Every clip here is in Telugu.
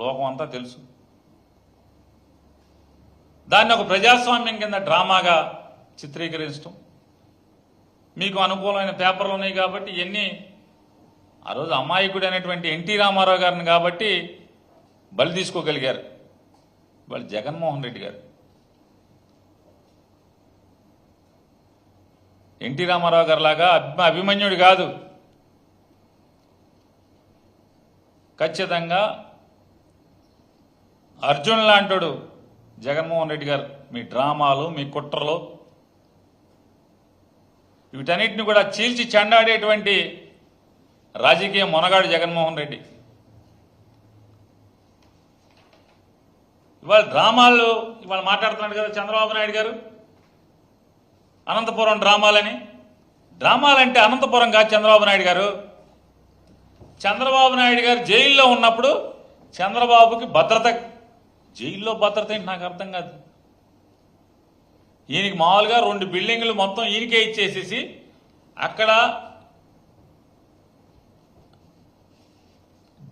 లోకం అంతా తెలుసు. దాన్ని ఒక ప్రజాస్వామ్యం కింద డ్రామాగా చిత్రీకరించడం, మీకు అనుకూలమైన పేపర్లు ఉన్నాయి కాబట్టి ఇవన్నీ ఆ రోజు అమాయకుడు అనేటువంటి ఎన్టీ రామారావు గారిని కాబట్టి బలి తీసుకోగలిగారు. వాళ్ళు జగన్మోహన్ రెడ్డి గారు, ఎన్టీ రామారావు గారు లాగా అభిమన్యుడు కాదు. ఖచ్చితంగా అర్జున్ లాంటోడు జగన్మోహన్ రెడ్డి గారు. మీ డ్రామాలు, మీ కుట్రలు, వీటన్నిటిని కూడా చీల్చి చెండాడేటువంటి రాజకీయ మొనగాడు జగన్మోహన్ రెడ్డి. ఇవాళ డ్రామాలు ఇవాళ మాట్లాడుతున్నాడు కదా చంద్రబాబు నాయుడు గారు, అనంతపురం డ్రామాలని. డ్రామాలంటే అనంతపురం కాదు చంద్రబాబు నాయుడు గారు. చంద్రబాబు నాయుడు గారు జైల్లో ఉన్నప్పుడు చంద్రబాబుకి భద్రత, జైల్లో భద్రత ఏంటి నాకు అర్థం కాదు. ఈయనకి మామూలుగా 2 బిల్డింగులు మొత్తం ఈయనకే ఇచ్చేసేసి అక్కడ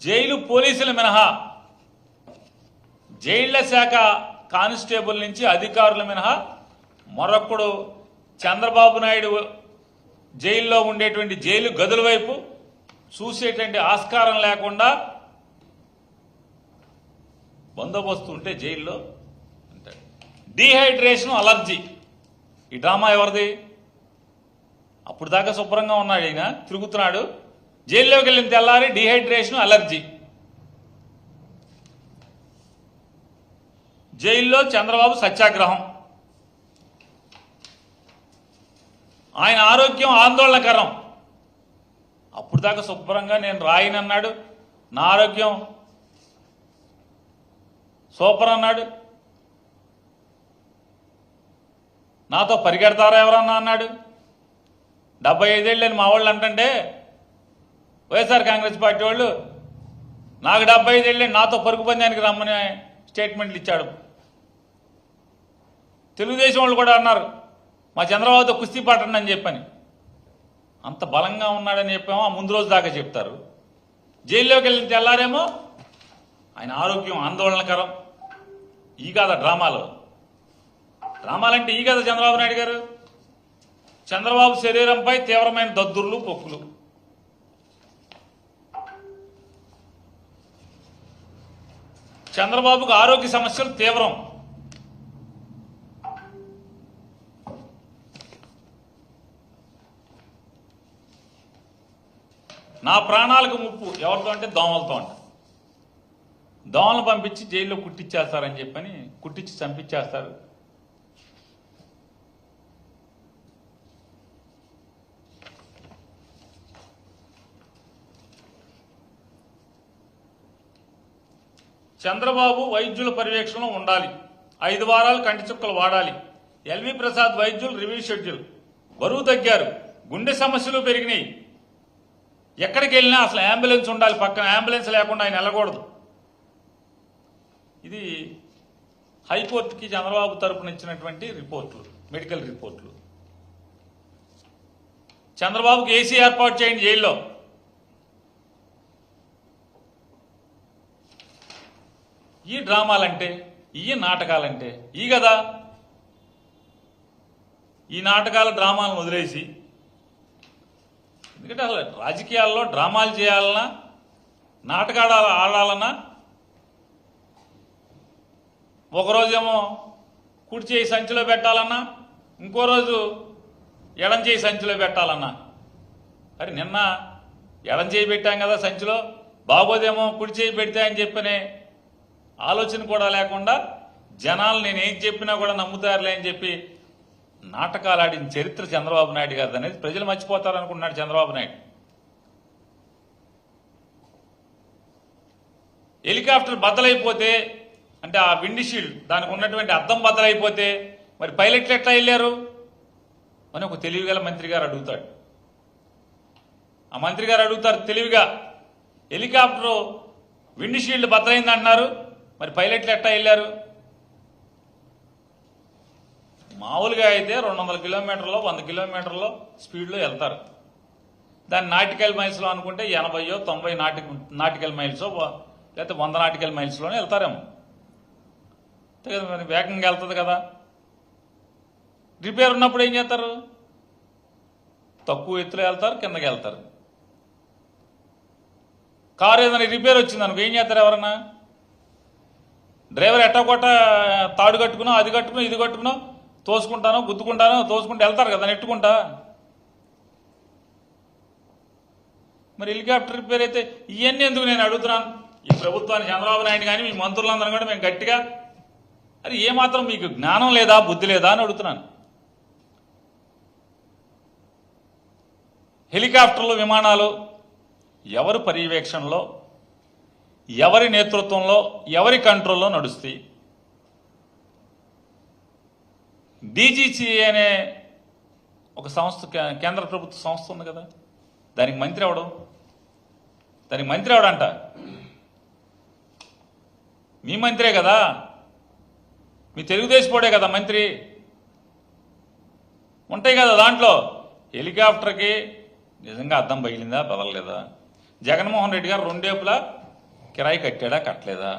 జైలు పోలీసులు మినహా, జైళ్ల శాఖ కానిస్టేబుల్ నుంచి అధికారులు మినహా మరొకడు చంద్రబాబు నాయుడు జైల్లో ఉండేటువంటి జైలు గదుల వైపు చూసేటువంటి ఆస్కారం లేకుండా బందోబస్తు ఉంటే జైల్లో అంటే డీహైడ్రేషన్, అలర్జీ. ఈ డ్రామా ఎవరిది? అప్పుడు దాకా శుభ్రంగా ఉన్నాడు ఈయన, తిరుగుతున్నాడు. జైల్లోకి వెళ్ళిన తెల్లారి డీహైడ్రేషన్, అలర్జీ. జైల్లో చంద్రబాబు సత్యాగ్రహం. ఆయన ఆరోగ్యం ఆందోళనకరం. అప్పుడు దాకా శుభ్రంగా నేను రాయినన్నాడు, నా ఆరోగ్యం సూపర్ అన్నాడు, నాతో పరిగెడతారా ఎవరన్నా అన్నాడు. 75 ఏళ్ళని మా వాళ్ళు అంటుంటే వైఎస్ఆర్ కాంగ్రెస్ పార్టీ వాళ్ళు నాకు 75 ఏళ్ళని నాతో పరుగు పందానికి రమ్మని స్టేట్మెంట్లు ఇచ్చాడు. తెలుగుదేశం వాళ్ళు కూడా అన్నారు మా చంద్రబాబుతో కుస్తీ పట్టండి అని చెప్పని. అంత బలంగా ఉన్నాడని చెప్పామో ఆ ముందు రోజు దాకా చెప్తారు. జైల్లోకి వెళ్ళిన తెల్లారేమో ఆయన ఆరోగ్యం ఆందోళనకరం. ఈ కాదా డ్రామాలు? డ్రామాలంటే ఈ కదా చంద్రబాబు నాయుడు గారు. చంద్రబాబు శరీరంపై తీవ్రమైన దద్దుర్లు, పొక్కులు. చంద్రబాబుకు ఆరోగ్య సమస్యలు తీవ్రం. నా ప్రాణాలకు ముప్పు ఎవరితో అంటే దోమలతో అంట. దోమలు పంపించి జైల్లో కుట్టిచ్చేస్తారని చెప్పని కుట్టించి చంపించేస్తారు. చంద్రబాబు వైద్యుల పర్యవేక్షణలో ఉండాలి. 5 వారాలు కంటి చుక్కలు వాడాలి. ఎల్వి ప్రసాద్ వైద్యులు రివ్యూ షెడ్యూల్. బరువు తగ్గారు, గుండె సమస్యలు పెరిగినాయి. ఎక్కడికి వెళ్ళినా అసలు అంబులెన్స్ ఉండాలి, పక్కన అంబులెన్స్ లేకుండా ఆయన వెళ్ళకూడదు. ఇది హైకోర్టుకి చంద్రబాబు తరపున ఇచ్చినటువంటి రిపోర్ట్లు, మెడికల్ రిపోర్ట్లు. చంద్రబాబుకి ఏసీ ఏర్పాటు చేయండి జైల్లో. ఈ డ్రామాలంటే, ఈ నాటకాలంటే ఈ కదా. ఈ నాటకాల డ్రామాలను వదిలేసి, ఎందుకంటే అసలు రాజకీయాల్లో డ్రామాలు చేయాలన్నా, నాటకాలు ఆడాలన్నా ఒకరోజేమో కుడి చేయి సంచిలో పెట్టాలన్నా, ఇంకో రోజు ఎడం చేయి సంచిలో పెట్టాలన్నా. అరే నిన్న ఎడం చేయి పెట్టాం కదా సంచిలో, బాగోదేమో కుడి చేయి పెడితే అని చెప్పనే ఆలోచన కూడా లేకుండా జనాలు నేనేం చెప్పినా కూడా నమ్ముతారులే అని చెప్పి నాటకాలు ఆడిన చరిత్ర చంద్రబాబు నాయుడు గారిది అనేది ప్రజలు మర్చిపోతారనుకున్నాడు చంద్రబాబు నాయుడు. హెలికాప్టర్ బద్దలైపోతే, అంటే ఆ విండ్ షీల్డ్ దానికి ఉన్నటువంటి అద్దం బద్దలైపోతే మరి పైలట్లు ఎట్లా వెళ్ళారు అని ఒక తెలివిగల మంత్రి గారు అడుగుతాడు. ఆ మంత్రి గారు అడుగుతారు తెలివిగా, హెలికాప్టర్ విండ్ షీల్డ్ బద్దలైంది అంటున్నారు, మరి పైలట్లు ఎట్లా వెళ్ళారు? మామూలుగా అయితే 200 కిలోమీటర్లో 100 కిలోమీటర్లో స్పీడ్లో వెళ్తారు. దాన్ని నాటికల్ మైల్స్లో అనుకుంటే 80 90 నాటికల్ మైల్స్ లేకపోతే 100 నాటికల్ మైల్స్లోనే వెళ్తారేమో. అంతే కదా, మరి వేగంగా వెళ్తుంది కదా. రిపేర్ ఉన్నప్పుడు ఏం చేస్తారు? తక్కువ ఎత్తులో వెళ్తారు, కిందకి వెళ్తారు. కారు ఏదైనా రిపేర్ వచ్చింది అనుకో ఏం చేస్తారు ఎవరన్నా? డ్రైవర్ ఎట్టకొట్ట తాడు కట్టుకునో అది కట్టుకునో ఇది కట్టుకునో తోసుకుంటానో గుద్దుకుంటానో తోసుకుంటూ వెళ్తారు కదా నెట్టుకుంటా. మరి హెలికాప్టర్ రిపేర్ అయితే ఇవన్నీ ఎందుకు నేను అడుగుతున్నాను. ఈ ప్రభుత్వాన్ని చంద్రబాబు నాయుడు కానీ మీ మంత్రులందరూ కూడా మేము గట్టిగా అది ఏమాత్రం మీకు జ్ఞానం లేదా బుద్ధి లేదా అని అడుగుతున్నాను. హెలికాప్టర్లు విమానాలు ఎవరి పర్యవేక్షణలో ఎవరి నేతృత్వంలో ఎవరి కంట్రోల్లో నడుస్తాయి? డీజీసీఏ అనే ఒక సంస్థ కేంద్ర ప్రభుత్వ సంస్థ ఉంది కదా, దానికి మంత్రి అవడం అంట మీ మంత్రే కదా, మీ తెలుగుదేశపోడే కదా మంత్రి. ఉంటాయి కదా దాంట్లో. హెలికాప్టర్కి నిజంగా అద్దం పగిలిందా పగలలేదా? జగన్మోహన్ రెడ్డి గారు రెండేపులా కిరాయి కట్టాడా కట్టలేదా?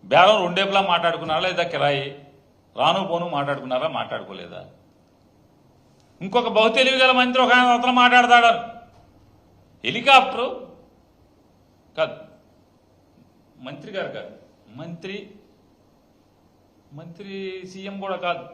బేరం రెండేపులా మాట్లాడుకున్నారా లేదా? కిరాయి రాను పోను మాట్లాడుకున్నారా మాట్లాడుకోలేదా? ఇంకొక బహు తెలివి గల మంత్రి ఒక ఆయన అతను మాట్లాడతాడు. హెలికాప్టరు కాదు, మంత్రి గారు కాదు, మంత్రి సీఎం కూడా కాదు.